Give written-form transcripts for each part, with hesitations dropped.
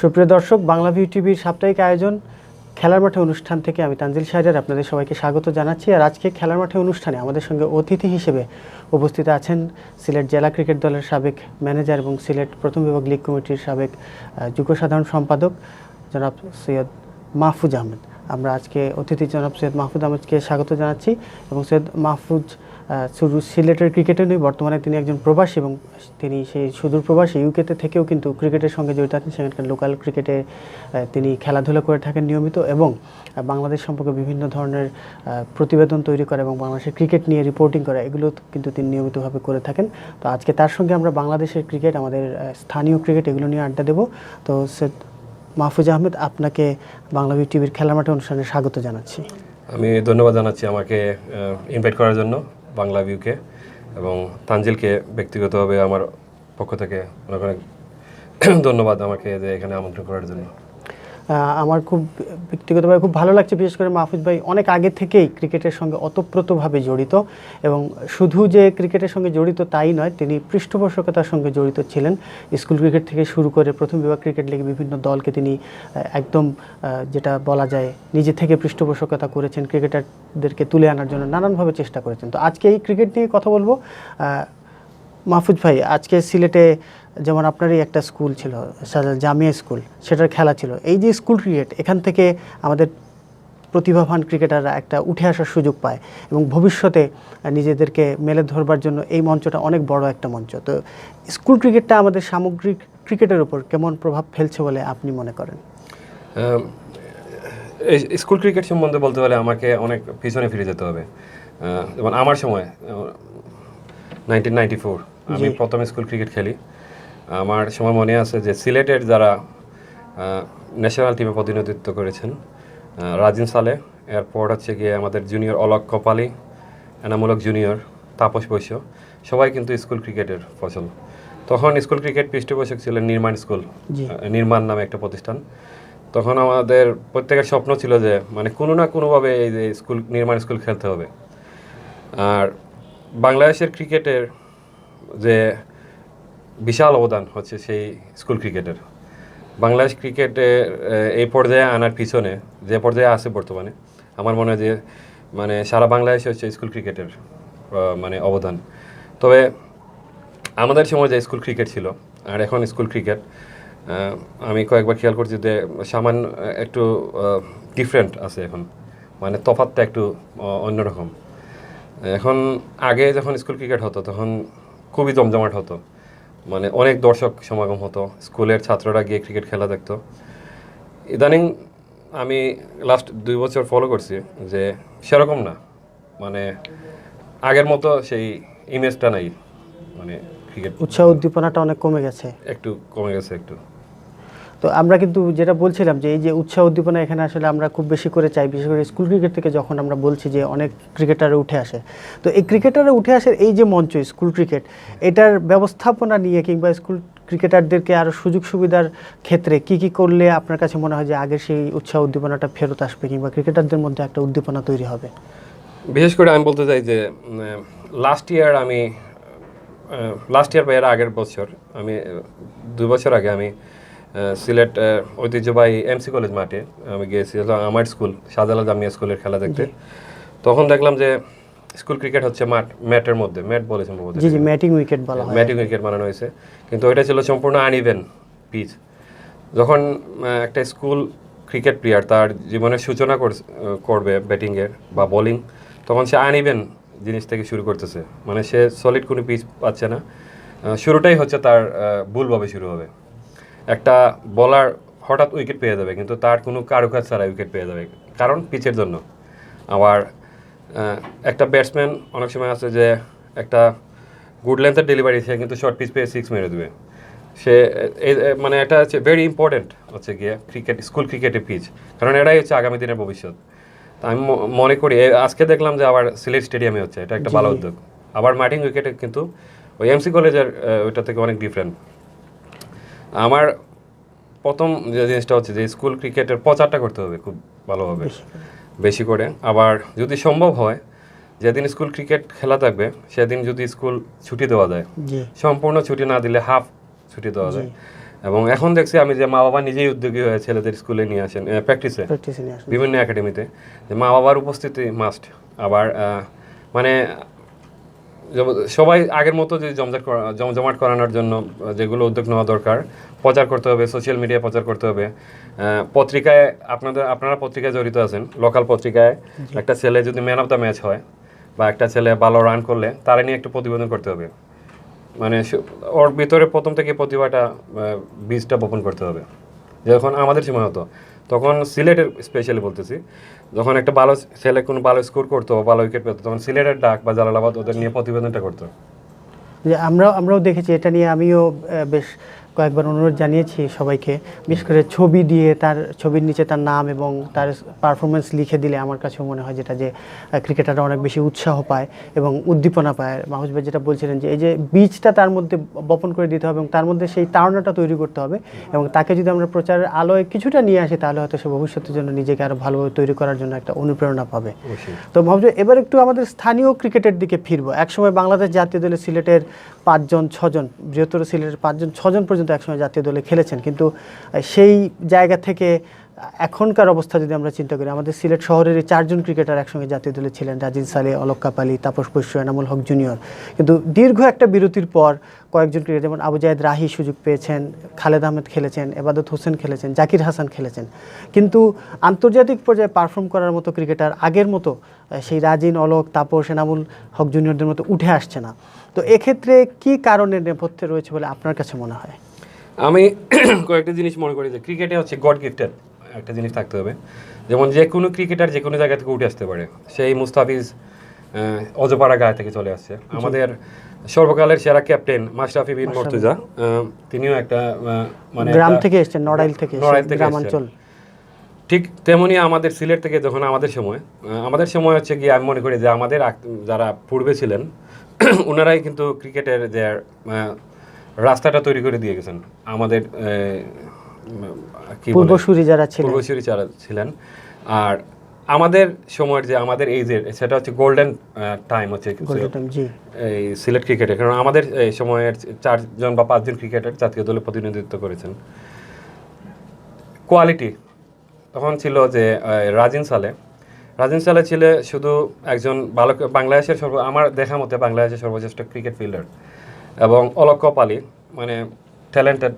সুপ্রিয় দর্শক, বাংলা ভিউ টিভির সাপ্তাহিক আয়োজন খেলার মাঠে অনুষ্ঠান থেকে আমি তানজিল শাহরিয়ার আপনাদের সবাইকে স্বাগত জানাচ্ছি। আর আজকে খেলার মাঠে অনুষ্ঠানে আমাদের সঙ্গে অতিথি হিসেবে উপস্থিত আছেন সিলেট জেলা ক্রিকেট দলের সাবেক ম্যানেজার এবং সিলেট প্রথম বিভাগ লীগ কমিটির সাবেক যুগ্ম সাধারণ সম্পাদক জনাব সৈয়দ মাহফুজ আহমেদ। আমরা আজকে অতিথি জনাব সৈয়দ মাহফুজ আহমেদকে স্বাগত জানাচ্ছি এবং সৈয়দ মাহফুজ শুধু সিলেটের ক্রিকেটে নয়, বর্তমানে তিনি একজন প্রবাসী এবং তিনি সেই সুদূর প্রবাসী ইউকেতে থেকেও কিন্তু ক্রিকেটের সঙ্গে জড়িত আছেন। সেখানকার লোকাল ক্রিকেটে তিনি খেলাধুলা করে থাকেন নিয়মিত এবং বাংলাদেশ সম্পর্কে বিভিন্ন ধরনের প্রতিবেদন তৈরি করে এবং বাংলাদেশের ক্রিকেট নিয়ে রিপোর্টিং করে, এগুলো কিন্তু তিনি নিয়মিতভাবে করে থাকেন। তো আজকে তার সঙ্গে আমরা বাংলাদেশের ক্রিকেট, আমাদের স্থানীয় ক্রিকেট, এগুলো নিয়ে আড্ডা দেব। তো সৈয়দ মাহফুজ আহমেদ, আপনাকে বাংলা ভিউ টিভির খেলার মাঠে অনুষ্ঠানে স্বাগত জানাচ্ছি। আমি ধন্যবাদ জানাচ্ছি আমাকে ইনভাইট করার জন্য বাংলা ভিউকে, এবং তানজিলকে ব্যক্তিগতভাবে আমার পক্ষ থেকে অনেক অনেক ধন্যবাদ আমাকে যে এখানে আমন্ত্রণ করার জন্য। আমার খুব ব্যক্তিগতভাবে খুব ভালো লাগছে, বিশেষ করে মাহফুজ ভাই অনেক আগে থেকেই ক্রিকেটের সঙ্গে ওতপ্রোতভাবে জড়িত, এবং শুধু যে ক্রিকেটের সঙ্গে জড়িত তাই নয়, তিনি পৃষ্ঠপোষকতার সঙ্গে জড়িত ছিলেন। স্কুল ক্রিকেট থেকে শুরু করে প্রথম বিভাগ ক্রিকেট লিগে বিভিন্ন দলকে তিনি একদম যেটা বলা যায় নিজে থেকে পৃষ্ঠপোষকতা করেছেন, ক্রিকেটারদেরকে তুলে আনার জন্য নানানভাবে চেষ্টা করেছেন। তো আজকে এই ক্রিকেট নিয়ে কথা বলবো। মাহফুজ ভাই, আজকে সিলেটে যেমন আপনারই একটা স্কুল ছিল, জামিয়া স্কুল, সেটার খেলা ছিল। এই যে স্কুল ক্রিকেট, এখান থেকে আমাদের প্রতিভাবান ক্রিকেটাররা একটা উঠে আসার সুযোগ পায় এবং ভবিষ্যতে নিজেদেরকে মেলে ধরবার জন্য এই মঞ্চটা অনেক বড় একটা মঞ্চ। তো স্কুল ক্রিকেটটা আমাদের সামগ্রিক ক্রিকেটের উপর কেমন প্রভাব ফেলছে বলে আপনি মনে করেন? স্কুল ক্রিকেট সম্বন্ধে বলতে হলে আমাকে অনেক পিছনে ফিরে যেতে হবে। যেমন আমার সময় 1994 আমি প্রথম স্কুল ক্রিকেট খেলি। আমার সময় মনে আছে যে সিলেটের যারা ন্যাশনাল টিমে প্রতিনিধিত্ব করেছেন, রাজিন সালে, এরপর হচ্ছে গিয়ে আমাদের জুনিয়র অলক কপালি, এনামূলক জুনিয়র, তাপস বৈশ্য, সবাই কিন্তু স্কুল ক্রিকেটের ফসল। তখন স্কুল ক্রিকেট পৃষ্ঠপোষক ছিলেন নির্মাণ স্কুল, নির্মাণ নামে একটা প্রতিষ্ঠান। তখন আমাদের প্রত্যেকের স্বপ্ন ছিল যে মানে কোনো না কোনোভাবে এই যে নির্মাণ স্কুল খেলতে হবে। আর বাংলাদেশের ক্রিকেটের যে বিশাল অবদান হচ্ছে সেই স্কুল ক্রিকেটের। বাংলাদেশ ক্রিকেটে এই পর্যায়ে আনার পিছনে যে পর্যায়ে আছে বর্তমানে, আমার মনে হয় যে মানে সারা বাংলাদেশে হচ্ছে স্কুল ক্রিকেটের মানে অবদান। তবে আমাদের সময় যে স্কুল ক্রিকেট ছিল আর এখন স্কুল ক্রিকেট, আমি কয়েকবার খেয়াল করছি যে সামান্য একটু ডিফারেন্ট আছে এখন, মানে তফাৎটা একটু অন্যরকম। এখন আগে যখন স্কুল ক্রিকেট হতো তখন খুবই জমজমাট হতো, মানে অনেক দর্শক সমাগম হতো, স্কুলের ছাত্ররা গিয়ে ক্রিকেট খেলা দেখতো। ইদানিং আমি লাস্ট 2 বছর ফলো করছি যে সেরকম না, মানে আগের মতো সেই ইমেজটা নাই, মানে ক্রিকেট উৎসাহ উদ্দীপনাটা অনেক কমে গেছে, একটু কমে গেছে একটু। তো আমরা কিন্তু যেটা বলছিলাম যে এই যে উৎসাহ উদ্দীপনা এখানে আসলে আমরা খুব বেশি করে চাই, বিশেষ করে স্কুল ক্রিকেট থেকে যখন আমরা বলছি যে অনেক ক্রিকেটারে উঠে আসে। তো এই ক্রিকেটারে উঠে আসার এই যে মঞ্চ স্কুল ক্রিকেট, এটার ব্যবস্থাপনা নিয়ে কিংবা স্কুল ক্রিকেটারদেরকে আরও সুযোগ সুবিধার ক্ষেত্রে কি কি করলে আপনার কাছে মনে হয় যে আগের সেই উৎসাহ উদ্দীপনাটা ফেরত আসবে কিংবা ক্রিকেটারদের মধ্যে একটা উদ্দীপনা তৈরি হবে? বিশেষ করে আমি বলতে চাই যে লাস্ট ইয়ার বা এর আগের বছর আমি 2 বছর আগে আমি সিলেট ঐতিহ্যবাহী এমসি কলেজ মাঠে আমি গিয়েছিলাম আমার স্কুল শাহজালাল জামিয়া স্কুলের খেলা দেখতে। তখন দেখলাম যে স্কুল ক্রিকেট হচ্ছে ম্যাটের মধ্যে, ম্যাট বলে সম্ভবত, জি ম্যাটিং উইকেট বলা হয়, ম্যাটিং উইকেট বানানো হয়েছে, কিন্তু ওইটা ছিল সম্পূর্ণ আনইভেন পিচ। যখন একটা স্কুল ক্রিকেট প্লেয়ার তার জীবনের সূচনা করবে ব্যাটিংয়ের বা বোলিং, তখন সে আনইভেন জিনিস থেকে শুরু করতেছে, মানে সে সলিড কোনো পিচ পাচ্ছে না। শুরুটাই হচ্ছে তার ভুলভাবে শুরু হবে। একটা বলার হঠাৎ উইকেট পেয়ে যাবে, কিন্তু তার কোনো কারুকাজ ছাড়া উইকেট পেয়ে যাবে, কারণ পিচের জন্য। আবার একটা ব্যাটসম্যান অনেক সময় আছে যে একটা গুড লেন্থের ডেলিভারি, সে কিন্তু শর্ট পিচ পেয়ে 6 মেরে দেবে। সে মানে এটা হচ্ছে ভেরি ইম্পর্টেন্ট হচ্ছে গিয়ে স্কুল ক্রিকেটের পিচ, কারণ এটাই হচ্ছে আগামী দিনের ভবিষ্যৎ। তা আমি মনে করি আজকে দেখলাম যে আবার সিলেট স্টেডিয়ামে হচ্ছে, এটা একটা ভালো উদ্যোগ। আবার ম্যাটিং উইকেটে কিন্তু ওই এমসি কলেজের ওইটা থেকে অনেক ডিফারেন্ট। আমার প্রথম যে জিনিসটা হচ্ছে যে স্কুল ক্রিকেটের প্রচারটা করতে হবে খুব ভালোভাবে, বেশি করে। আবার যদি সম্ভব হয় যেদিন স্কুল ক্রিকেট খেলা থাকবে সেদিন যদি স্কুল ছুটি দেওয়া যায়, সম্পূর্ণ ছুটি না দিলে হাফ ছুটি দেওয়া যায়, এবং এখন দেখছি আমি যে মা বাবা নিজেই উদ্যোগী হয়ে ছেলেদের স্কুলে নিয়ে আসেন প্র্যাকটিসে নিয়ে আসেন। বিভিন্ন একাডেমিতে, যে মা বাবার উপস্থিতি মাস্ট। আবার মানে সবাই আগের মতো যে জমজমাট করানোর জন্য যেগুলো উদ্যোগ নেওয়া দরকার, প্রচার করতে হবে, সোশ্যাল মিডিয়ায় প্রচার করতে হবে, পত্রিকায় আপনারা পত্রিকায় জড়িত আছেন, লোকাল পত্রিকায় একটা ছেলে যদি ম্যান অফ দ্য ম্যাচ হয় বা একটা ছেলে ভালো রান করলে তারা নিয়ে একটু প্রতিবেদন করতে হবে। মানে ওর ভিতরে প্রথম থেকে প্রতিভাটা বীজটা বপন করতে হবে। যখন আমাদের সময় হতো, তখন সিলেটের স্পেশালি বলতেছি, যখন একটা ভালো ছেলে কোনো ভালো স্কোর করতো, ভালো উইকেট পেতো, তখন সিলেটের ডাক বা জালালাবাদ ওদের নিয়ে প্রতিবেদনটা করতো। যে আমরাও দেখেছি, এটা নিয়ে আমিও বেশ কয়েকবার অনুরোধ জানিয়েছি সবাইকে, বিশেষ করে ছবি দিয়ে তার ছবির নিচে তার নাম এবং তার পারফরমেন্স লিখে দিলে আমার কাছেও মনে হয় যেটা যে ক্রিকেটাররা অনেক বেশি উৎসাহ পায় এবং উদ্দীপনা পায়। মাহফুজ ভাই যেটা বলছিলেন যে এই যে বীজটা তার মধ্যে বপন করে দিতে হবে এবং তার মধ্যে সেই তাড়নাটা তৈরি করতে হবে, এবং তাকে যদি আমরা প্রচারের আলোয় কিছুটা নিয়ে আসি তাহলে হয়তো সে ভবিষ্যতের জন্য নিজেকে আরও ভালোভাবে তৈরি করার জন্য একটা অনুপ্রেরণা পাবে। তো মাহফুজ ভাই, এবার একটু আমাদের স্থানীয় ক্রিকেটের দিকে ফিরবো। একসময় বাংলাদেশ জাতীয় দলে সিলেটের 5-6জন, বৃহত্তর সিলেটের 5-6জন পর্যন্ত একসময় জাতীয় দলে খেলেছেন, কিন্তু সেই জায়গা থেকে এখনকার অবস্থা যদি আমরা চিন্তা করি, আমাদের সিলেট শহরের 4জন ক্রিকেটার একসঙ্গে জাতীয় দলে ছিলেন, রাজিন সালে, অলক কাপালি, তাপস বৈশ্য, এনামুল হক জুনিয়র। কিন্তু দীর্ঘ একটা বিরতির পর কয়েকজন ক্রিকেটার যেমন আবু জায়েদ রাহি সুযোগ পেয়েছেন, খালেদ আহমেদ খেলেছেন, এবাদত হোসেন খেলেছেন, জাকির হাসান খেলেছেন, কিন্তু আন্তর্জাতিক পর্যায়ে পারফর্ম করার মতো ক্রিকেটার আগের মতো সেই রাজিন, অলক, তাপস, এনামুল হক জুনিয়রদের মতো উঠে আসছে না। তো এক্ষেত্রে কি কারণের নেপথ্যে রয়েছে বলে আপনার কাছে মনে হয়? আমি কয়েকটা জিনিস মনে করি যে ক্রিকেটে হচ্ছে গড গিফটেড একটা জিনিস থাকতে হবে। যেমন যে কোনো ক্রিকেটার যে কোনো জায়গা থেকে উঠে আসতে পারে। সেই মুস্তাফিজ অজপাড়া গায়ে থেকে চলে আসছে। আমাদের সর্বকালের সেরা ক্যাপ্টেন মাশরাফি বিন মুর্তজা, তিনিও একটা মানে গ্রাম থেকে এসেছেন, নড়াইল থেকে, গ্রামাঞ্চল। ঠিক তেমনি আমাদের সিলেট থেকে যখন আমাদের সময় হচ্ছে গিয়ে আমি মনে করি যে আমাদের যারা পূর্বে ছিলেন ওনারাই কিন্তু ক্রিকেটের যে রাস্তাটা তৈরি করে দিয়ে গেছেন আমাদের পূর্বসূরি যারা ছিলেন। আর আমাদের সময়ের যে আমাদের এইজের সেটা হচ্ছে গোল্ডেন টাইম হচ্ছে এই সিলেট ক্রিকেটে, কারণ আমাদের এই সময়ের 4জন বা 5জন ক্রিকেটার জাতীয় দলে প্রতিনিধিত্ব করেছেন। কোয়ালিটি তখন ছিল যে রাজিন সালে ছিল শুধু একজন ভালো বাংলাদেশের আমার দেখা মতে বাংলাদেশের সর্বশ্রেষ্ঠ ক্রিকেট ফিল্ডার, এবং অলক কাপালি মানে ট্যালেন্টেড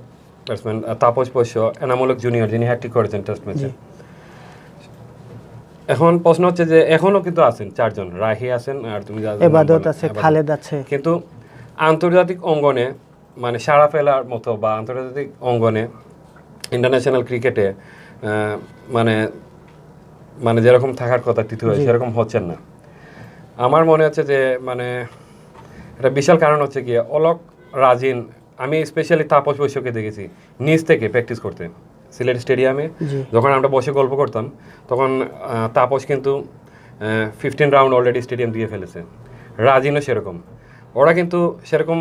ব্যাটসম্যান, তাপস বৈশ্য, এনামুল হক জুনিয়র যিনি হ্যাট্রিক করেছেন টেস্ট ম্যাচে। এখন প্রশ্ন হচ্ছে যে এখনো কিন্তু আছেন 4জন, রাহি আছেন আর তুমি এবাদত আছে, খালেদ আছে, কিন্তু আন্তর্জাতিক অঙ্গনে মানে সাড়া ফেলার মতো বা আন্তর্জাতিক অঙ্গনে ইন্টারন্যাশনাল ক্রিকেটে মানে মানে যেরকম থাকার কথা তৃতীয় সেরকম হচ্ছেন না। আমার মনে হচ্ছে যে মানে একটা বিশাল কারণ হচ্ছে গিয়ে অলক, রাজিন, আমি স্পেশালি তাপস বৈশ্যকে দেখেছি নিজ থেকে প্র্যাকটিস করতে সিলেট স্টেডিয়ামে। যখন আমরা বসে গল্প করতাম তখন তাপস কিন্তু 15 রাউন্ড অলরেডি স্টেডিয়াম দিয়ে ফেলেছে, রাজিনও সেরকম। ওরা কিন্তু সেরকম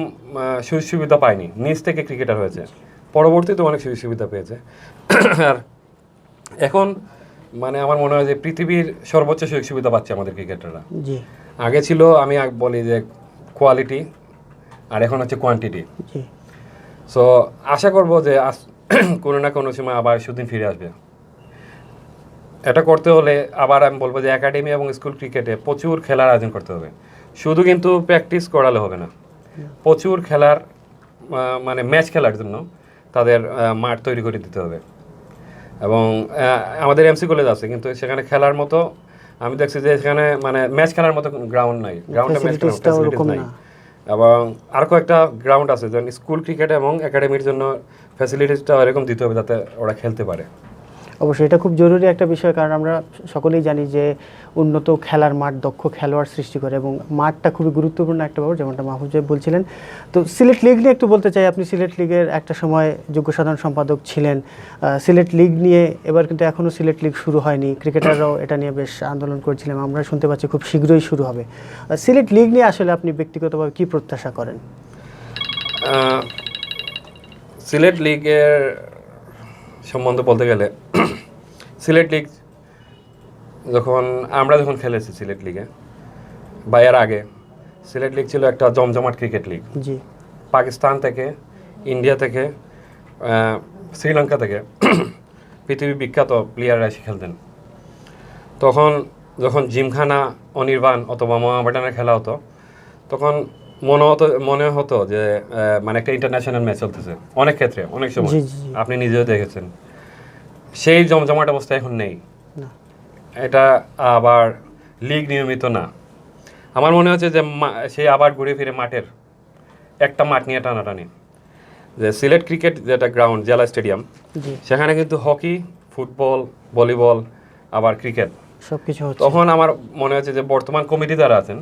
সুযোগ সুবিধা পায়নি, নিজ থেকে ক্রিকেটার হয়েছে, পরবর্তীতে অনেক সুযোগ সুবিধা পেয়েছে। আর এখন মানে আমার মনে হয় যে পৃথিবীর সর্বোচ্চ সুযোগ সুবিধা পাচ্ছে আমাদের ক্রিকেটাররা। আগে ছিল আমি বলি যে কোয়ালিটি, আর এখন হচ্ছে কোয়ান্টিটি। সো আশা করব যে কোনো না কোনো সময় আবার সুদিন ফিরে আসবে। এটা করতে হলে আবার আমি বলবো যে একাডেমি এবং স্কুল ক্রিকেটে প্রচুর খেলার আয়োজন করতে হবে। শুধু কিন্তু প্র্যাকটিস করালে হবে না, প্রচুর খেলার মানে ম্যাচ খেলার জন্য তাদের মাঠ তৈরি করে দিতে হবে। এবং আমাদের এমসি কলেজ আছে, কিন্তু সেখানে খেলার মতো আমি দেখছি যে সেখানে মানে ম্যাচ খেলার মতো গ্রাউন্ড নাই, গ্রাউন্ডে ম্যাচ ফ্যাসিলিটিস নাই। এবং আর কয়েকটা গ্রাউন্ড আছে যেমন স্কুল ক্রিকেট এবং একাডেমির জন্য ফ্যাসিলিটিসটা এরকম দিতে হবে যাতে ওরা খেলতে পারে। অবশ্যই এটা খুব জরুরি একটা বিষয়, কারণ আমরা সকলেই জানি যে উন্নত খেলার মাঠ দক্ষ খেলোয়াড় সৃষ্টি করে এবং মাঠটা খুবই গুরুত্বপূর্ণ একটা ব্যাপার, যেমনটা মাহফুজ ভাই বলছিলেন। তো সিলেট লিগ নিয়ে একটু বলতে চাই, আপনি সিলেট লিগের একটা সময় যোগ্য সাধারণ সম্পাদক ছিলেন। সিলেট লিগ নিয়ে এবার কিন্তু এখনও সিলেট লিগ শুরু হয়নি, ক্রিকেটাররাও এটা নিয়ে বেশ আন্দোলন করছিলেন, আমরা শুনতে পাচ্ছি খুব শীঘ্রই শুরু হবে। সিলেট লিগ নিয়ে আসলে আপনি ব্যক্তিগতভাবে কী প্রত্যাশা করেন? সিলেট লিগের সম্বন্ধে বলতে গেলে সিলেট লিগ আমরা যখন খেলেছি সিলেট লিগে বা এর আগে, সিলেট লিগ ছিল একটা জমজমাট ক্রিকেট লিগ। পাকিস্তান থেকে, ইন্ডিয়া থেকে শ্রীলঙ্কা থেকে পৃথিবী বিখ্যাত প্লেয়াররা এসে খেলতেন। তখন যখন জিমখানা, অনির্বাণ অথবা মোহামেডানের খেলা হতো, তখন মনে হতো যে মানে একটা ইন্টারন্যাশনাল ম্যাচ চলতেছে। অনেক ক্ষেত্রে, অনেক সময় জি, জি, জি। আপনি নিজেও দেখেছেন। সেই জমজমাট অবস্থা এখন নেই। না। এটা আবার লিগ নিয়মিত না। আমার মনে হচ্ছে যে সেই আবার ঘুরে ফিরে মাঠের একটা মাঠ নিয়ে টানাটানি। যে সিলেট ক্রিকেট যেটা গ্রাউন্ড, জেলা স্টেডিয়াম, জি, সেখানে কিন্তু হকি, ফুটবল, ভলিবল, আবার ক্রিকেট। সবকিছু হচ্ছে। তখন আমার মনে হচ্ছে যে বর্তমান কমিটি যারা আছেন,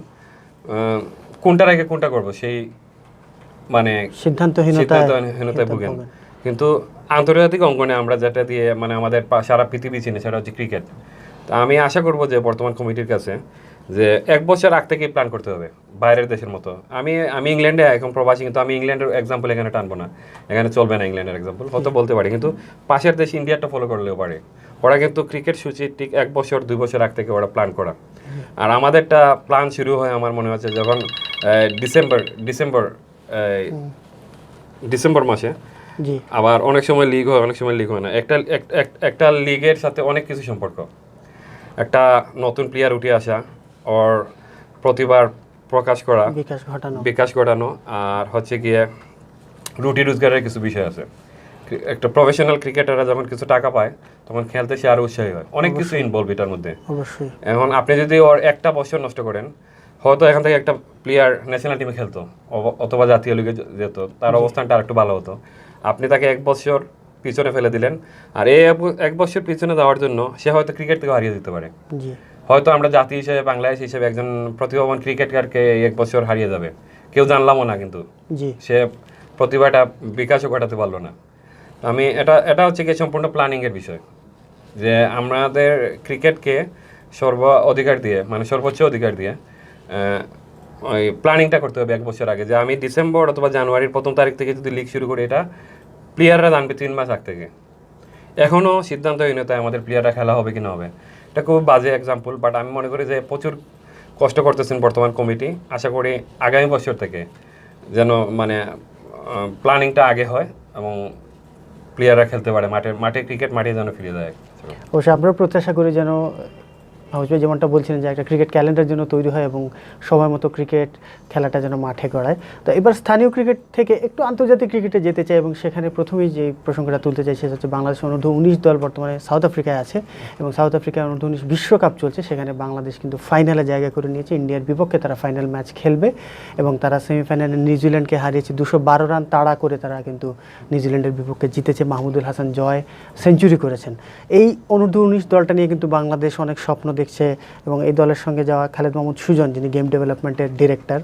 কোনটার আগে কোনটা করবো সেই মানে সিদ্ধান্তহীনতায় ভুগেন। কিন্তু আন্তর্জাতিক অঙ্গনে আমরা যেটা দিয়ে মানে আমাদের সারা পৃথিবী চিনি, সেটা হচ্ছে ক্রিকেট। তো আমি আশা করব যে বর্তমান কমিটির কাছে যে 1 বছর আগ থেকেই প্ল্যান করতে হবে, বাইরের দেশের মতো। আমি ইংল্যান্ডে এখন প্রবাসী, কিন্তু আমি ইংল্যান্ডের এক্সাম্পল এখানে টানবো না, এখানে চলবে না ইংল্যান্ডের এক্সাম্পল। হয়তো বলতে পারি, কিন্তু পাশের দেশ ইন্ডিয়াটা ফলো করলেও পারে। ওরা কিন্তু ক্রিকেট সূচি ঠিক 1 বছর 2 বছর আগ থেকে ওরা প্ল্যান করা। আর আমাদেরটা প্ল্যান শুরু হয় আমার মনে হচ্ছে যখন ডিসেম্বর মাসে। জি, আবার অনেক সময় লিগ হয়, অনেক সময় লিগ হয় না। একটা লিগের সাথে অনেক কিছু সম্পর্ক। একটা নতুন প্লেয়ার উঠে আসা, ওর প্রতিভার প্রকাশ করা, বিকাশ ঘটানো, আর হচ্ছে গিয়ে রুটি রোজগারের কিছু বিষয় আছে। একটা প্রফেশনাল ক্রিকেটাররা যখন কিছু টাকা পায়, তখন খেলতে সে আরো উৎসাহী হয়। অনেক কিছু ইনভলভ এটার মধ্যে। অবশ্যই। এখন আপনি যদি ওর একটা বছর নষ্ট করেন, হয়তো এখান থেকে একটা প্লেয়ার ন্যাশনাল টিমে খেলতো অথবা জাতীয় লিগে যেত, তার অবস্থানটা আর একটু ভালো হতো। আপনি তাকে 1 বছর পিছনে ফেলে দিলেন, আর এই 1 বছর পিছনে যাওয়ার জন্য সে হয়তো ক্রিকেট থেকে হারিয়ে দিতে পারে। হয়তো আমরা জাতি হিসেবে, বাংলাদেশ হিসেবে একজন প্রতিভাবান ক্রিকেটারকে 1 বছর হারিয়ে যাবে, কেউ জানলামও না, কিন্তু সে প্রতিভাটা বিকাশও ঘটাতে পারলো না। আমি এটা হচ্ছে কি সম্পূর্ণ প্ল্যানিংয়ের বিষয়, যে আমাদের ক্রিকেটকে সর্বোচ্চ অধিকার দিয়ে ওই প্ল্যানিংটা করতে হবে 1 বছর আগে। যে আমি ডিসেম্বর অথবা জানুয়ারির 1ম তারিখ থেকে যদি লিগ শুরু করি, এটা প্লেয়াররা জানবে 3 মাস আগ থেকে। এখনও সিদ্ধান্তহীনতায় আমাদের প্লেয়াররা খেলা হবে কি না হবে, এটা খুব বাজে এক্সাম্পল। বাট আমি মনে করি যে প্রচুর কষ্ট করতেছেন বর্তমান কমিটি। আশা করি আগামী বছর থেকে যেন মানে প্ল্যানিংটা আগে হয় এবং প্লেয়াররা খেলতে পারে, মাঠে ক্রিকেট মাঠে যেন ফিরে যায়। অবশ্যই আমরা প্রত্যাশা করি যেন হাউজভাই যেমনটা বলছিলেন যে একটা ক্রিকেট ক্যালেন্ডার যেন তৈরি হয় এবং সময় মতো ক্রিকেট খেলাটা যেন মাঠে গড়ায়। তো এবার স্থানীয় ক্রিকেট থেকে একটু আন্তর্জাতিক ক্রিকেটে যেতে চাই, এবং সেখানে প্রথমেই যে প্রসঙ্গটা তুলতে চাই সেটা হচ্ছে বাংলাদেশ অনূর্ধ্ব-19 দল বর্তমানে সাউথ আফ্রিকায় আছে, এবং সাউথ আফ্রিকায় অনূর্ধ্ব-19 বিশ্বকাপ চলছে। সেখানে বাংলাদেশ কিন্তু ফাইনালে জায়গা করে নিয়েছে। ইন্ডিয়ার বিপক্ষে তারা ফাইনাল ম্যাচ খেলবে, এবং তারা সেমিফাইনালে নিউজিল্যান্ডকে হারিয়েছে 212 রান তাড়া করে। তারা কিন্তু নিউজিল্যান্ডের বিপক্ষে জিতেছে। মাহমুদুল হাসান জয় সেঞ্চুরি করেছেন। এই অনূর্ধ্ব-19 দলটা নিয়ে কিন্তু বাংলাদেশ অনেক স্বপ্ন দেখছে, এবং এই দলের সঙ্গে যাওয়া খালেদ মাহমুদ সুজন, যিনি গেম ডেভেলপমেন্টের ডিরেক্টর,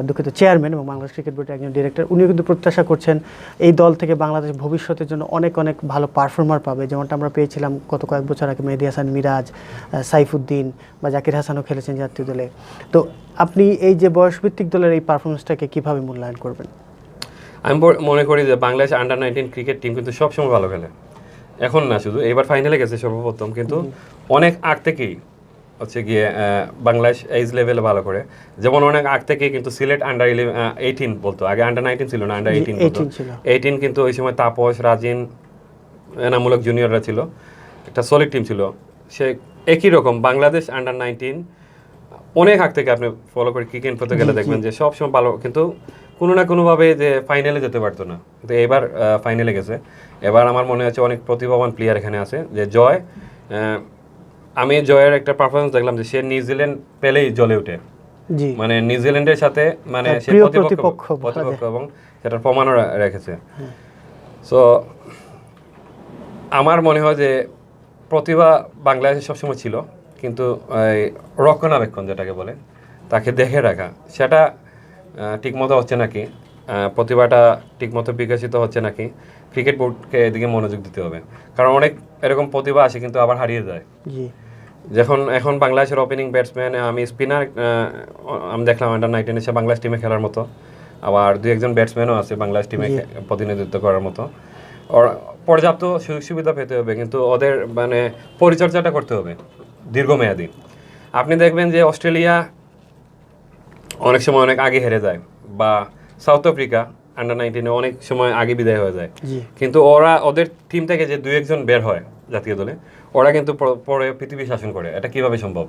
দুঃখিত চেয়ারম্যান এবং বাংলাদেশ ক্রিকেট বোর্ডের একজন ডিরেক্টর, উনিও কিন্তু প্রত্যাশা করছেন এই দল থেকে বাংলাদেশ ভবিষ্যতের জন্য অনেক অনেক ভালো পারফর্মার পাবে, যেমনটা আমরা পেয়েছিলাম গত কয়েক বছর আগে মেহেদী হাসান মিরাজ, সাইফুদ্দিন বা জাকির হাসানও খেলেছেন জাতীয় দলে। তো আপনি এই যে বয়সভিত্তিক দলের এই পারফরমেন্সটাকে কীভাবে মূল্যায়ন করবেন? আমি মনে করি যে বাংলাদেশ আন্ডার-19 ক্রিকেট টিম কিন্তু সবসময় ভালো খেলে। এখন না শুধু, এবার ফাইনালে গেছে সর্বপ্রথম, কিন্তু অনেক আগ থেকেই হচ্ছে গিয়ে বাংলাদেশ এইজ লেভেলে ভালো করে। যেমন অনেক আগ থেকেই কিন্তু সিলেট আন্ডার-18 বলতো, আগে আন্ডার-19 ছিল না, আন্ডার-18 বলতো। 18 কিন্তু ওই সময় তাপস, রাজিন, এনামূলক জুনিয়ররা ছিল, একটা সলিড টিম ছিল। সে একই রকম বাংলাদেশ আন্ডার-19 অনেক আগ থেকে আপনি ফলো করে ক্রিকেট করতে গেলে দেখবেন যে সবসময় ভালো, কিন্তু কোনো না কোনোভাবে যে ফাইনালে যেতে পারতো না। কিন্তু এবার ফাইনালে গেছে। এবার আমার মনে হচ্ছে অনেক প্রতিভাবান প্লেয়ার এখানে আছে। যে জয়, আমি জয়ের একটা পারফরমেন্স দেখলাম যে সে নিউজিল্যান্ড পেলেই জ্বলে ওঠে। মানে নিউজিল্যান্ডের সাথে মানে সে প্রতিপক্ষ এবং সেটার প্রমাণও রেখেছে। সো আমার মনে হয় যে প্রতিভা বাংলাদেশে সবসময় ছিল, কিন্তু রক্ষণাবেক্ষণ যেটাকে বলে, তাকে দেখে রাখা, সেটা ঠিকমতো হচ্ছে নাকি, প্রতিভাটা ঠিকমতো বিকশিত হচ্ছে নাকি, ক্রিকেট বোর্ডকে এদিকে মনোযোগ দিতে হবে। কারণ অনেক এরকম প্রতিভা আসে কিন্তু আবার হারিয়ে যায়। এখন বাংলাদেশের ওপেনিং ব্যাটসম্যান, আমি স্পিনার আমি দেখলাম আন্ডার-19 এসে বাংলাদেশ টিমে খেলার মতো, আবার 2-1 ব্যাটসম্যানও আছে বাংলাদেশ টিমে প্রতিনিধিত্ব করার মতো। পর্যাপ্ত সুযোগ সুবিধা পেতে হবে, কিন্তু ওদের মানে পরিচর্যাটা করতে হবে দীর্ঘমেয়াদী। আপনি দেখবেন যে অস্ট্রেলিয়া অনেক সময় অনেক আগে হেরে যায়, বা সাউথ আফ্রিকা আন্ডার-19 অনেক সময় আগে বিদায় হয়ে যায়, জি কিন্তু ওদের টিম থেকে যে 2-1 বের হয় জাতীয় দলে, ওরা কিন্তু পরে পৃথিবী শাসন করে। এটা কিভাবে সম্ভব?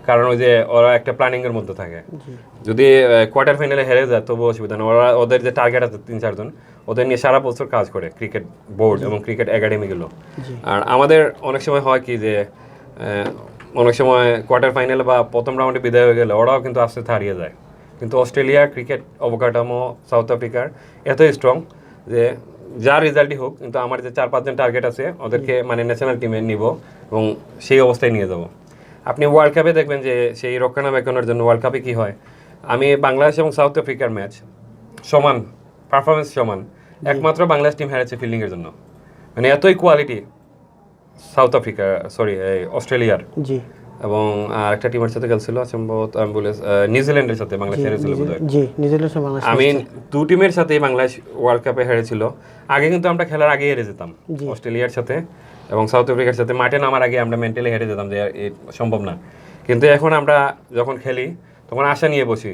কারণ ওই যে ওরা একটা প্ল্যানিং এর মধ্যে থাকে। জি যদি কোয়ার্টার ফাইনালে হেরে যায় তবুও অসুবিধা নেই, ওদের যে টার্গেট আছে 3-4 জন, ওদের নিয়ে সারা বছর কাজ করে ক্রিকেট বোর্ড এবং ক্রিকেট একাডেমিগুলো। জি আর আমাদের অনেক সময় হয় কি যে অনেক সময় কোয়ার্টার ফাইনালে বা প্রথম রাউন্ডে বিদায় হয়ে গেলে ওরাও কিন্তু আস্তে আস্তে হারিয়ে যায়। কিন্তু অস্ট্রেলিয়ার ক্রিকেট অবকাঠামো, সাউথ আফ্রিকার এতই স্ট্রং যে যা রেজাল্টই হোক, কিন্তু আমার যে 4-5 জন টার্গেট আছে ওদেরকে মানে ন্যাশনাল টিমে নিব এবং সেই অবস্থায় নিয়ে যাব। আপনি ওয়ার্ল্ড কাপে দেখবেন যে সেই রক্ষণাবেক্ষণের জন্য ওয়ার্ল্ড কাপে কী হয়, আমি বাংলাদেশ এবং সাউথ আফ্রিকার ম্যাচ সমান, পারফরমেন্স সমান, একমাত্র বাংলাদেশ টিম হেরেছে ফিল্ডিংয়ের জন্য। মানে এতই কোয়ালিটি সাউথ আফ্রিকা, সরি অস্ট্রেলিয়ার, জি এবং আর একটা টিমের সাথে খেলছিল সম্ভবত আমি বলে নিউজিল্যান্ডের সাথে বাংলাদেশ হেরেছিল বোধহয়। জি নিউজিল্যান্ড বাংলাদেশ আমি দু টিমের সাথেই বাংলাদেশ ওয়ার্ল্ড কাপে হেরেছিল। আগে কিন্তু আমরা খেলার আগেই হেরে যেতাম অস্ট্রেলিয়ার সাথে এবং সাউথ আফ্রিকার সাথে, মাঠে নামার আগে আমরা মেন্টালি হেরে যেতাম যে সম্ভব না। কিন্তু এখন আমরা যখন খেলি তখন আশা নিয়ে বসি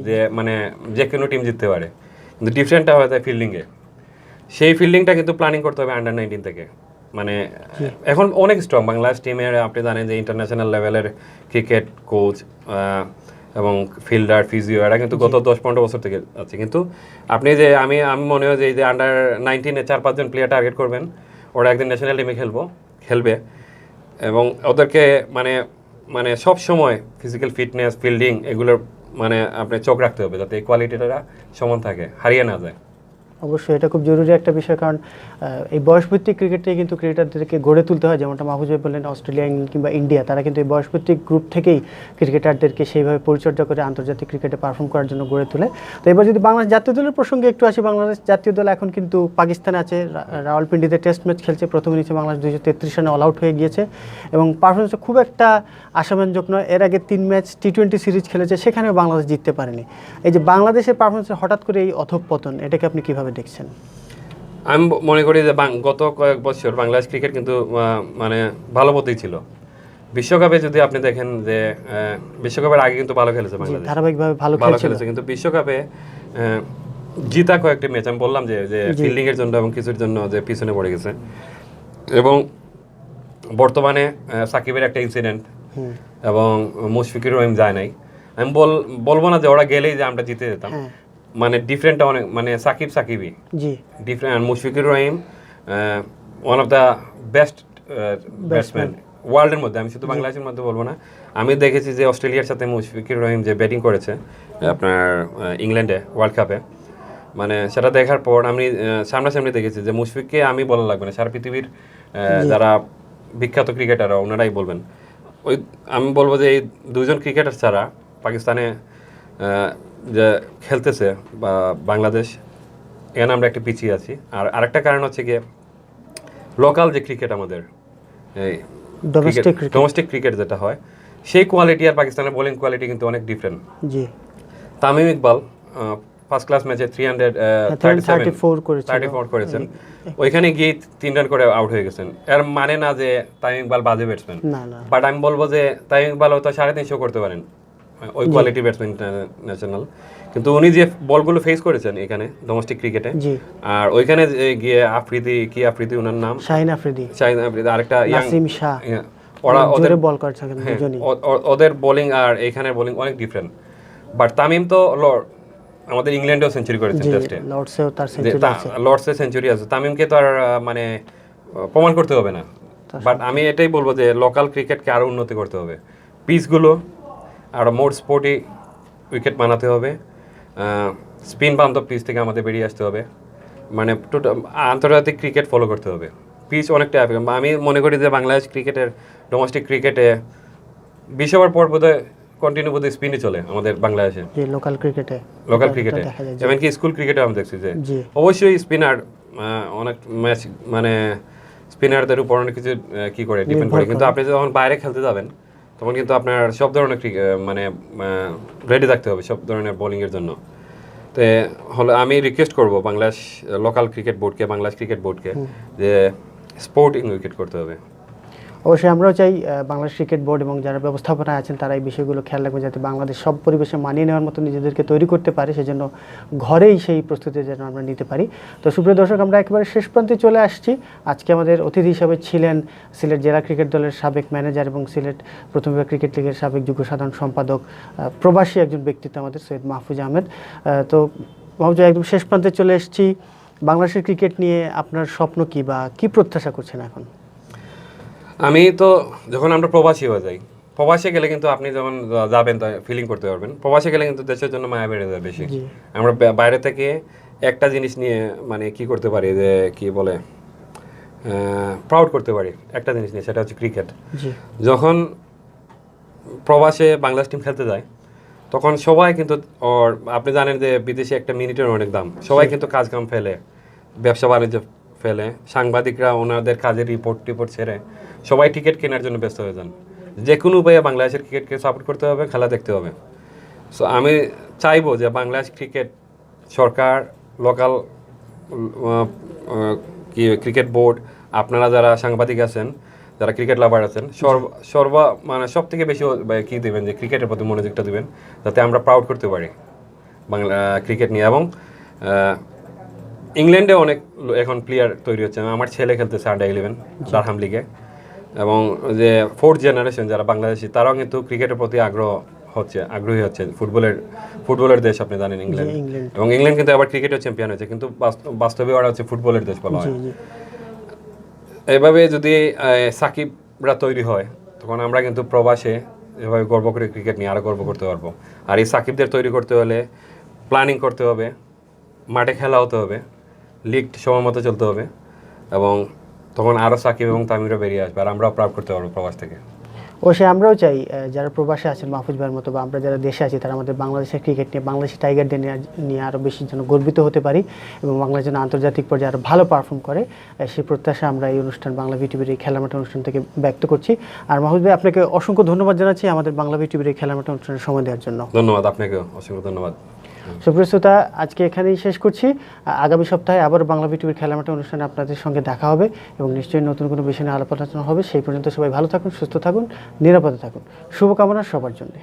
যে মানে যে কোনো টিম জিততে পারে, কিন্তু ডিফারেন্টটা হয়ে যায় ফিল্ডিংয়ে। সেই ফিল্ডিংটা কিন্তু প্ল্যানিং করতে হবে আন্ডার-19 থেকে। মানে এখন অনেক স্ট্রং বাংলাদেশ টিমের, আপনি জানেন যে ইন্টারন্যাশনাল লেভেলের ক্রিকেট কোচ এবং ফিল্ডার, ফিজিও, এরা কিন্তু গত 10-15 বছর থেকে আছে। কিন্তু আপনি যে আমি মনে হয় যে এই যে আন্ডার-19-এ 4-5 জন প্লেয়ার টার্গেট করবেন, ওরা একদিন ন্যাশনাল টিমে খেলবে এবং ওদেরকে মানে মানে সব সময় ফিজিক্যাল ফিটনেস, ফিল্ডিং এগুলোর মানে আপনি চোখ রাখতে হবে যাতে এই কোয়ালিটিটা সমান থাকে, হারিয়ে না যায়। অবশ্যই এটা খুব জরুরি একটা বিষয়, কারণ এই বয়সভিত্তিক ক্রিকেটে কিন্তু ক্রিকেটারদেরকে গড়ে তুলতে হয়। যেমনটা মাহফুজ ভাই বললেন, অস্ট্রেলিয়া, ইংল্যান্ড কিংবা ইন্ডিয়া, তারা কিন্তু এই বয়সভিত্তিক গ্রুপ থেকেই ক্রিকেটারদেরকে সেইভাবে পরিচর্যা করে আন্তর্জাতিক ক্রিকেটে পারফর্ম করার জন্য গড়ে তোলে। তো এবার যদি বাংলাদেশ জাতীয় দলের প্রসঙ্গে একটু আসি, বাংলাদেশ জাতীয় দল এখন কিন্তু পাকিস্তানে আছে, রাওয়ালপিন্ডিতে টেস্ট ম্যাচ খেলছে। প্রথম ইনিংসে বাংলাদেশ 233 রানে অল আউট হয়ে গিয়েছে এবং পারফরমেন্স খুব একটা আশাব্যঞ্জক নয়। এর আগে 3 ম্যাচ টি-20 সিরিজ খেলেছে, সেখানেও বাংলাদেশ জিততে পারেনি। এই যে বাংলাদেশের পারফরমেন্সে হঠাৎ করে এই অধঃপতন, এটাকে আপনি কীভাবে দেখছেন? আমি মনে করি যে গত কয়েক বছর বাংলাদেশ ক্রিকেট কিন্তু মানে ভালো পথেই ছিল। বিশ্বকাপে যদি আপনি দেখেন যে বিশ্বকাপের আগে কিন্তু ভালো খেলেছে বাংলাদেশ, ধারাবাহিকভাবে ভালো খেলেছে, কিন্তু বিশ্বকাপে জিতা কয়েকটি ম্যাচ আমি বললাম যে ফিল্ডিং এর জন্য এবং কিছুর জন্য যে পিছনে পড়ে গেছে। এবং বর্তমানে সাকিবের একটা ইনসিডেন্ট এবং মুশফিকুর রহিম যায় নাই। আমি বলবো না যে ওরা গেলেই যে আমরা জিতে যেতাম, মানে ডিফারেন্টটা অনেক, মানে সাকিবই ji different. Mushfiqur Rahim one of the best batsman ওয়ার্ল্ডের মধ্যে, আমি শুধু বাংলাদেশের মধ্যে বলবো না। আমি দেখেছি যে অস্ট্রেলিয়ার সাথে মুশফিকুর রহিম যে ব্যাটিং করেছে আপনার ইংল্যান্ডে ওয়ার্ল্ড কাপে, মানে সেটা দেখার পর আমি সামনাসামনি দেখেছি যে মুশফিককে আমি বলা লাগবে না, সারা পৃথিবীর যারা বিখ্যাত ক্রিকেটাররা ওনারাই বলবেন। আমি বলবো যে এই দুজন ক্রিকেটার ছাড়া পাকিস্তানে যে খেলতেছে বা বাংলাদেশ, এখানে আমরা একটু পিছিয়ে আছি। আর আরেকটা কারণ হচ্ছে গিয়ে লোকাল যে ক্রিকেট, আমাদের এই ডোমেস্টিক ক্রিকেট যেটা হয়, সেই কোয়ালিটি আর পাকিস্তানের বোলিং কোয়ালিটি কিন্তু অনেক ডিফারেন্ট। জি তামিম ইকবাল ফার্স্ট ক্লাস ম্যাচে 334 করেছেন, ওইখানে গিয়ে 3 রান করে আউট হয়ে গেছেন। এর মানে না যে তামিম ইকবাল বাজে ব্যাটসম্যান, বাট আমি বলবো যে তামিম ইকবাল হয়তো 350 করতে পারেন, ওই কোয়ালিটি ব্যাটসম্যান ইন্টারন্যাশনাল। কিন্তু উনি যে বলগুলো ফেস করেছেন এখানে ডোমেস্টিক ক্রিকেটে, আর ওইখানে গিয়ে আফ্রিদি ওনার নাম শাহিন আফ্রিদি, আরেকটা নাসিম শাহ, ওরা ওদের বল করছে, ওদের বোলিং আর এইখানের বোলিং অনেক ডিফারেন্ট। বাট তামিম তো আমাদের ইংল্যান্ডেও সেঞ্চুরি করেছেন টেস্টে, লর্ডসে সেঞ্চুরি আছে, তামিমকে তো আর মানে প্রমাণ করতে হবে না। বাট আমি এটাই বলবো যে লোকাল ক্রিকেটকে আরও উন্নতি করতে হবে, পিচগুলো আরও মোর স্পোর্টি উইকেট বানাতে হবে, স্পিন বান্ধব পিচ থেকে আমাদের বেরিয়ে আসতে হবে, মানে আন্তর্জাতিক ক্রিকেট ফলো করতে হবে। পিচ অনেকটা আমি মনে করি যে বাংলাদেশ ক্রিকেটের ডোমেস্টিক ক্রিকেটে 20 ওভার পর বোধহয় কন্টিনিউ বোধহয় স্পিনই চলে আমাদের বাংলাদেশে, লোকাল ক্রিকেটে এমনকি স্কুল ক্রিকেটে আমি দেখছি যে অবশ্যই স্পিনার অনেক ম্যাচ, মানে স্পিনারদের উপর অনেক কিছু কি করে ডিপেন্ড করে, কিন্তু আপনি যখন বাইরে খেলতে যাবেন তখন কিন্তু আপনার সব ধরনের মানে রেডি থাকতে হবে সব ধরনের বোলিংয়ের জন্য। তো হলে আমি রিকোয়েস্ট করব বাংলাদেশ লোকাল ক্রিকেট বোর্ডকে, বাংলাদেশ ক্রিকেট বোর্ডকে, যে স্পোর্টিং উইকেট করতে হবে। অবশ্যই আমরাও চাই বাংলাদেশ ক্রিকেট বোর্ড এবং যারা ব্যবস্থাপনায় আছেন তারা এই বিষয়গুলো খেয়াল রাখবেন, যাতে বাংলাদেশ সব পরিবেশে মানিয়ে নেওয়ার মতো নিজেদেরকে তৈরি করতে পারে, সেজন্য ঘরেই সেই প্রস্তুতি যেন আমরা নিতে পারি। তো সুপ্রিয় দর্শক, আমরা একেবারে শেষ প্রান্তে চলে আসছি। আজকে আমাদের অতিথি হিসাবে ছিলেন সিলেট জেলা ক্রিকেট দলের সাবেক ম্যানেজার এবং সিলেট প্রথম বিভাগ ক্রিকেট লিগের সাবেক যুগ্ম সাধারণ সম্পাদক, প্রবাসী একজন ব্যক্তিত্ব আমাদের সৈয়দ মাহফুজ আহমেদ। তো মাহফুজ, একদম শেষ প্রান্তে চলে এসেছি। বাংলাদেশের ক্রিকেট নিয়ে আপনার স্বপ্ন কি বা কি প্রত্যাশা করছেন এখন? আমি তো যখন আমরা প্রবাসী হয়ে যাই, প্রবাসে গেলে কিন্তু আপনি যখন যাবেন তা ফিলিং করতে পারবেন। প্রবাসে গেলে কিন্তু দেশের জন্য মায়া বেড়ে যায় বেশি। আমরা বাইরে থেকে একটা জিনিস নিয়ে মানে কি করতে পারি, যে কি বলে প্রাউড করতে পারি একটা জিনিস নিয়ে, সেটা হচ্ছে ক্রিকেট। যখন প্রবাসে বাংলাদেশ টিম খেলতে যায় তখন সবাই কিন্তু, আপনি জানেন যে বিদেশে একটা মিনিটের অনেক দাম, সবাই কিন্তু কাজ কাম ফেলে, ব্যবসা বাণিজ্য ফেলে, সাংবাদিকরা ওনাদের কাজের রিপোর্ট ছেড়ে সবাই টিকিট কেনার জন্য ব্যস্ত হয়ে যান। যে কোনো উপায়ে বাংলাদেশের ক্রিকেটকে সাপোর্ট করতে হবে, খেলা দেখতে হবে। সো আমি চাইবো যে বাংলাদেশ ক্রিকেট সরকার, লোকাল কি ক্রিকেট বোর্ড, আপনারা যারা সাংবাদিক আছেন, যারা ক্রিকেট লাভার আছেন, মানে সব থেকে বেশি কি দেবেন, যে ক্রিকেটের প্রতি মনোযোগটা দেবেন, যাতে আমরা প্রাউড করতে পারি বাংলা ক্রিকেট নিয়ে। এবং ইংল্যান্ডে অনেক এখন প্লেয়ার তৈরি হচ্ছে। আমার ছেলে খেলতেছে আন্ডার-11 ডারহাম লিগে, এবং যে ফোর্থ জেনারেশন যারা বাংলাদেশি, তারাও কিন্তু ক্রিকেটের প্রতি আগ্রহী হচ্ছে। ফুটবলের দেশ, আপনি জানেন ইংল্যান্ড, এবং ইংল্যান্ড কিন্তু আবার ক্রিকেটের চ্যাম্পিয়ন হয়েছে, কিন্তু বাস্তবে ওরা হচ্ছে ফুটবলের দেশ বলা হয়। এভাবে যদি সাকিবরা তৈরি হয়, তখন আমরা কিন্তু প্রবাসে এভাবে গর্ব করে ক্রিকেট নিয়ে আরও গর্ব করতে পারবো। আর এই সাকিবদের তৈরি করতে হলে প্ল্যানিং করতে হবে, মাঠে খেলা হতে হবে, লিগ সময় মতো চলতে হবে, এবং তখন আরও সাকিব এবং তামিমরা বেরিয়ে আসবে, আর আমরাও প্রাপ্ত করতে পারবো প্রবাস থেকে। অবশ্যই আমরাও চাই যারা প্রবাসে আছেন মাহফুজ ভাইয়ের মতো, বা আমরা যারা দেশে আছি, তারা আমাদের বাংলাদেশের ক্রিকেট নিয়ে, বাংলাদেশি টাইগারদের নিয়ে আরও বেশি যেন গর্বিত হতে পারি, এবং বাংলাদেশ যেন আন্তর্জাতিক পর্যায়ে আরও ভালো পারফর্ম করে, সেই প্রত্যাশা আমরা এই অনুষ্ঠান, বাংলা ভিটিভির এই খেলার মাঠ অনুষ্ঠান থেকে ব্যক্ত করছি। আর মাহফুজ ভাই, আপনাকে অসংখ্য ধন্যবাদ জানাচ্ছি আমাদের বাংলা ভিটিভির এই খেলার মাঠ অনুষ্ঠানের সময় দেওয়ার জন্য। ধন্যবাদ আপনাকেও, অসংখ্য ধন্যবাদ। সুপ্রিয় শ্রোতা, আজকে এখানেই শেষ করছি। আগামী সপ্তাহে আবার বাংলা ভিটিভির খেলার মাঠ অনুষ্ঠানে আপনাদের সঙ্গে দেখা হবে, এবং নিশ্চয়ই নতুন কোনো বিষয় নিয়ে আলোচনা হবে। সেই পর্যন্ত সবাই ভালো থাকুন, সুস্থ থাকুন, নিরাপদে থাকুন। শুভকামনা সবার জন্য।